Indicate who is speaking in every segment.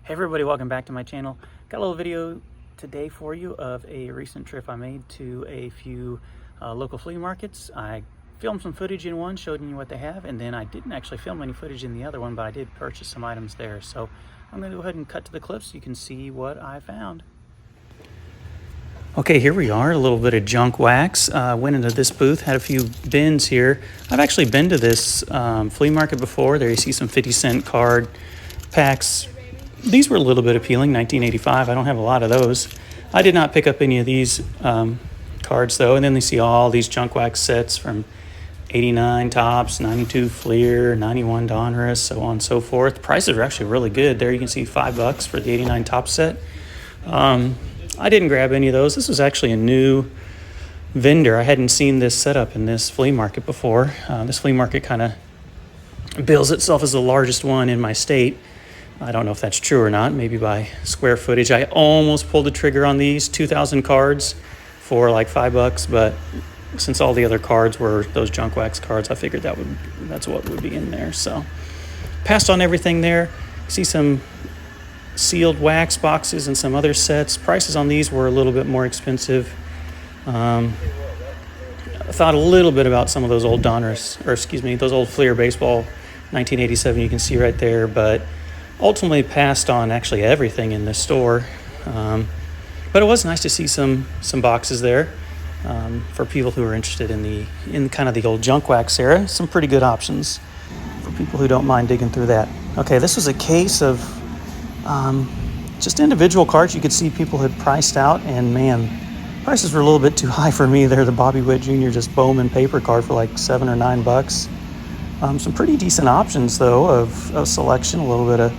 Speaker 1: Hey everybody, welcome back to my channel. Got a little video today for you of a recent trip I made to a few local flea markets. I filmed some footage in one, showing you what they have, and then I didn't actually film any footage in the other one, but I did purchase some items there. So I'm going to go ahead and cut to the clips so you can see what I found. Okay, here we are, a little bit of junk wax. Went into this booth, had a few bins here. I've actually been to this flea market before. There you see some 50-cent card packs. These were a little bit appealing, 1985. I don't have a lot of those. I did not pick up any of these cards though. And then they see all these junk wax sets from 89 Topps, 92 Flea, 91 Donruss, so on and so forth. Prices are actually really good. There you can see $5 for the 89 Topps set. I didn't grab any of those. This was actually a new vendor. I hadn't seen this setup in this flea market before. This flea market kind of bills itself as the largest one in my state. I don't know if that's true or not, maybe by square footage. I almost pulled the trigger on these 2,000 cards for like $5, but since all the other cards were those junk wax cards, I figured that's what would be in there. So passed on everything there. See some sealed wax boxes and some other sets. Prices on these were a little bit more expensive. I thought a little bit about some of those old Donruss, or excuse me, those old Flea baseball 1987 you can see right there, but ultimately passed on actually everything in this store. But it was nice to see some boxes there for people who are interested in kind of the old junk wax era. Some pretty good options for people who don't mind digging through that. Okay, this was a case of just individual cards you could see people had priced out, and man, prices were a little bit too high for me there. The Bobby Witt Jr. just Bowman paper card for like $7 or $9. Some pretty decent options though of selection, a little bit of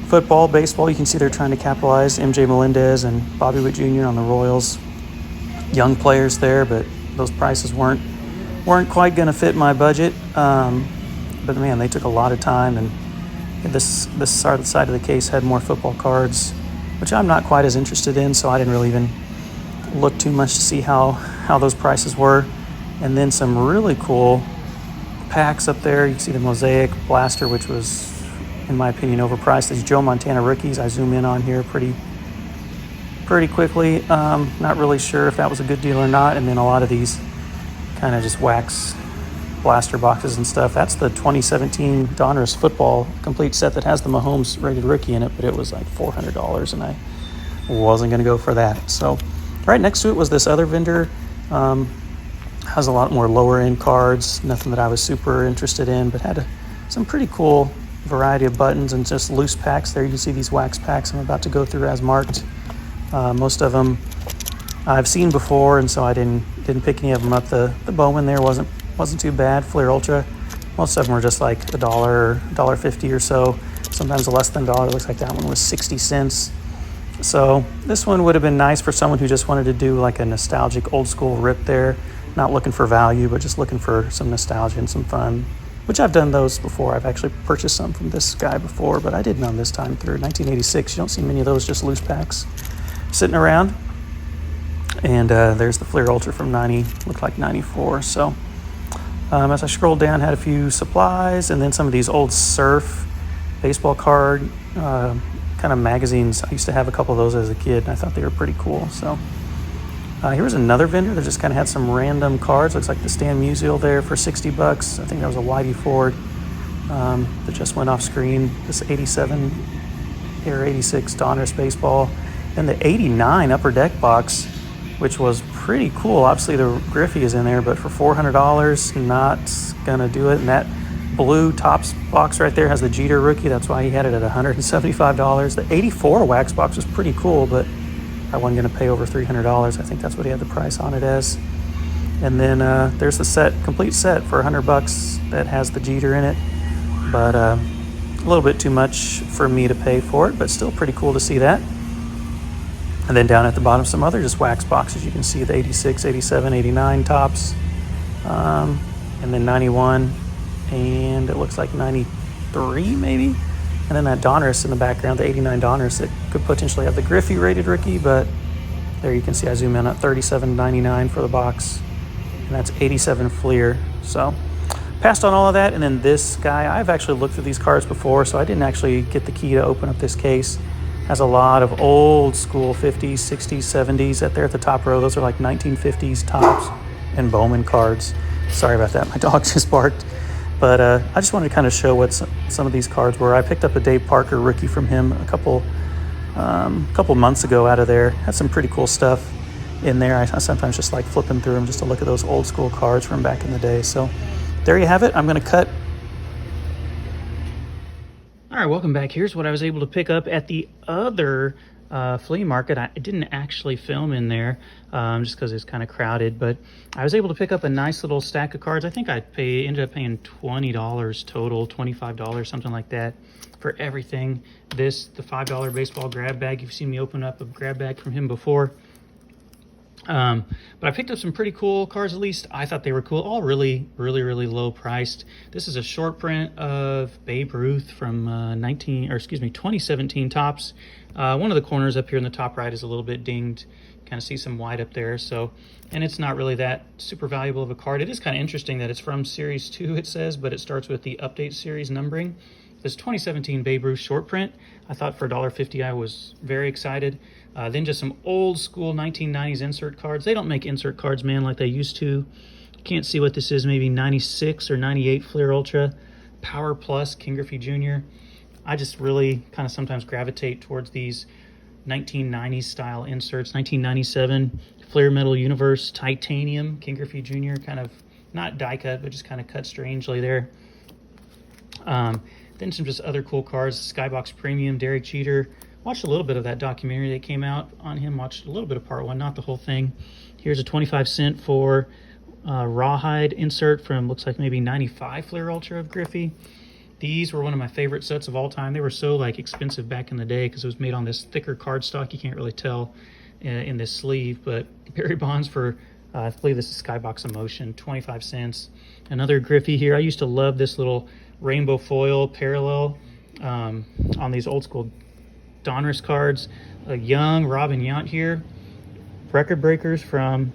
Speaker 1: football, baseball. You can see they're trying to capitalize. MJ Melendez and Bobby Witt Jr. on the Royals. Young players there, but those prices weren't quite going to fit my budget. But man, they took a lot of time, and this side of the case had more football cards, which I'm not quite as interested in, so I didn't really even look too much to see how those prices were. And then some really cool packs up there. You can see the Mosaic Blaster, which was, in my opinion, overpriced. These Joe Montana rookies I zoom in on here pretty quickly. Not really sure if that was a good deal or not. And then a lot of these kind of just wax blaster boxes and stuff. That's the 2017 Donruss football complete set that has the Mahomes rated rookie in it, but it was like $400, and I wasn't going to go for that. So right next to it was this other vendor. Has a lot more lower end cards, nothing that I was super interested in, but had some pretty cool variety of buttons and just loose packs there. You can see these wax packs I'm about to go through as marked. Most of them I've seen before, and so I didn't pick any of them up. The Bowman there wasn't too bad. Flea Ultra, most of them were just like $1, $1.50 or so, sometimes less than $1. It looks like that one was 60 cents. So this one would have been nice for someone who just wanted to do like a nostalgic old school rip there, not looking for value, but just looking for some nostalgia and some fun, which I've done those before. I've actually purchased some from this guy before, but I did none this time through. 1986, you don't see many of those just loose packs sitting around. And there's the Flea Ultra from looked like 94. So as I scrolled down, had a few supplies, and then some of these old Surf baseball card kind of magazines. I used to have a couple of those as a kid, and I thought they were pretty cool. So here was another vendor that just kind of had some random cards. Looks like the Stan Musial there for $60. I think that was a Whitey Ford that just went off screen. This 87 or 86 Donruss baseball. And the 89 Upper Deck box, which was pretty cool. Obviously the Griffey is in there, but for $400, not gonna do it. And that blue Topps box right there has the Jeter rookie. That's why he had it at $175. The 84 wax box was pretty cool, but I wasn't going to pay over $300. I think that's what he had the price on it as. And then there's the complete set for $100 that has the Jeter in it, but a little bit too much for me to pay for it, but still pretty cool to see that. And then down at the bottom, some other just wax boxes. You can see the 86, 87, 89 Topps, and then 91, and it looks like 93 maybe. And then that Donruss in the background, the 89 Donruss that could potentially have the Griffey rated rookie, but there you can see I zoom in at $37.99 for the box, and that's 87 Flea. So passed on all of that. And then this guy, I've actually looked through these cards before, so I didn't actually get the key to open up this case. Has a lot of old school 50s, 60s, 70s at there at the top row. Those are like 1950s Topps and Bowman cards. Sorry about that. My dog just barked. But I just wanted to kind of show what some of these cards were. I picked up a Dave Parker rookie from him a couple months ago out of there. Had some pretty cool stuff in there. I sometimes just like flipping through them just to look at those old school cards from back in the day. So there you have it. I'm going to cut. All right, welcome back. Here's what I was able to pick up at the other flea market. I didn't actually film in there just because it's kind of crowded, but I was able to pick up a nice little stack of cards. I think I ended up paying $20 total, $25, something like that, for everything. The $5 baseball grab bag. You've seen me open up a grab bag from him before. But I picked up some pretty cool cards. At least I thought they were cool. All really low priced. This is a short print of Babe Ruth from 2017 Topps. One of the corners up here in the top right is a little bit dinged. Kind of see some white up there. So, and it's not really that super valuable of a card. It is kind of interesting that it's from Series 2, it says, but it starts with the Update Series numbering. This 2017 Babe Ruth short print, I thought for $1.50 I was very excited. Then just some old school 1990s insert cards. They don't make insert cards, man, like they used to. Can't see what this is, maybe 96 or 98 Fleer Ultra, Power Plus, King Griffey Jr. I just really kind of sometimes gravitate towards these 1990s style inserts. 1997 Fleer Metal Universe Titanium, King Griffey Jr., kind of not die cut, but just kind of cut strangely there. Then some just other cool cards. Skybox Premium, Derek Jeter. Watched a little bit of that documentary that came out on him. Watched a little bit of part one, not the whole thing. Here's a 25-cent for rawhide insert from, looks like maybe 95 Fleer Ultra of Griffey. These were one of my favorite sets of all time. They were so like expensive back in the day because it was made on this thicker cardstock. You can't really tell in this sleeve, but Barry Bonds for, I believe this is Skybox Emotion, 25 cents. Another Griffey here. I used to love this little rainbow foil parallel on these old school Donruss cards. A young Robin Yount here. Record breakers from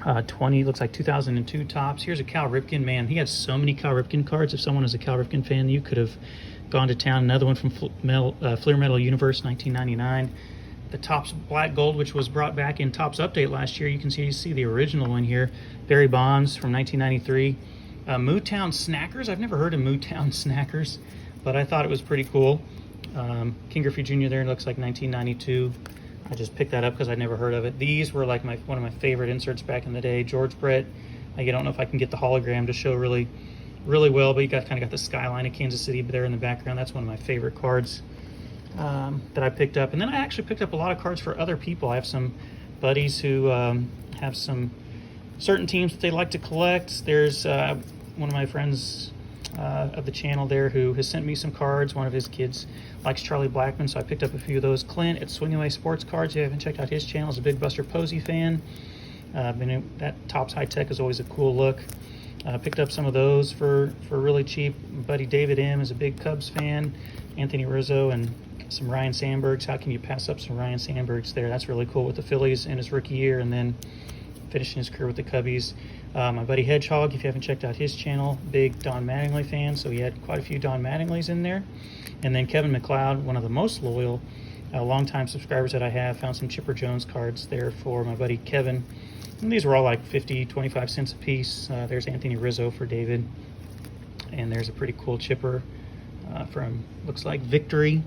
Speaker 1: looks like 2002 Topps. Here's a Cal Ripken. Man, he had so many Cal Ripken cards. If someone is a Cal Ripken fan, you could have gone to town. Another one from Fleer Metal Universe, 1999. The Topps Black Gold, which was brought back in Topps Update last year. You can see the original one here. Barry Bonds from 1993. Mootown Snackers. I've never heard of Mootown Snackers, but I thought it was pretty cool. King Griffey Jr. there, looks like 1992. I just picked that up because I'd never heard of it. These were like one of my favorite inserts back in the day. George Brett. I don't know if I can get the hologram to show really well, but you kind of got the skyline of Kansas City there in the background. That's one of my favorite cards that I picked up. And then I actually picked up a lot of cards for other people. I have some buddies who have some certain teams that they like to collect. There's one of my friends of the channel there who has sent me some cards. One of his kids likes Charlie Blackmon, so I picked up a few of those. Clint at Swing Away Sports Cards, if you haven't checked out his channel, is a big Buster Posey fan. That Topps High Tech is always a cool look. Picked up some of those for really cheap. Buddy David M is a big Cubs fan. Anthony Rizzo and some Ryan Sandbergs. How can you pass up some Ryan Sandbergs there? That's really cool with the Phillies in his rookie year and then finishing his career with the Cubbies. My buddy Hedgehog, if you haven't checked out his channel, big Don Mattingly fan, so he had quite a few Don Mattingleys in there. And then Kevin McLeod, one of the most loyal longtime subscribers that I have, found some Chipper Jones cards there for my buddy Kevin. And these were all like 50, 25 cents a piece. There's Anthony Rizzo for David. And there's a pretty cool chipper from, looks like Victory.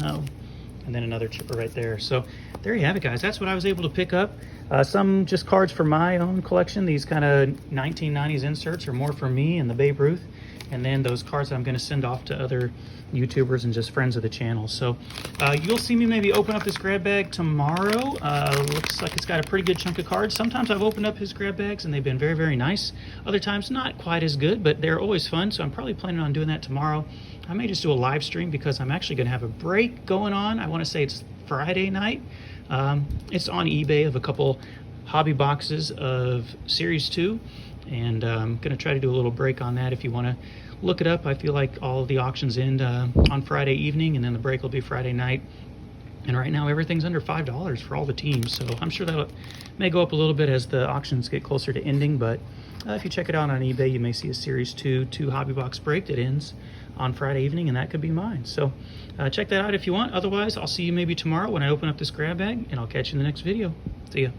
Speaker 1: And then another chipper right there. So there you have it, guys. That's what I was able to pick up. Some just cards for my own collection. These kind of 1990s inserts are more for me and the Babe Ruth. And then those cards I'm going to send off to other YouTubers and just friends of the channel. So you'll see me maybe open up this grab bag tomorrow. Looks like it's got a pretty good chunk of cards. Sometimes I've opened up his grab bags and they've been very nice. Other times not quite as good, but they're always fun. So I'm probably planning on doing that tomorrow. I may just do a live stream because I'm actually going to have a break going on. I want to say it's Friday night. It's on eBay of a couple hobby boxes of Series 2. And I'm going to try to do a little break on that if you want to look it up. I feel like all of the auctions end on Friday evening, and then the break will be Friday night. And right now everything's under $5 for all the teams, so I'm sure that may go up a little bit as the auctions get closer to ending. But if you check it out on eBay, you may see a Series 2 hobby box break that ends on Friday evening, and that could be mine. So check that out if you want. Otherwise, I'll see you maybe tomorrow when I open up this grab bag, and I'll catch you in the next video. See ya.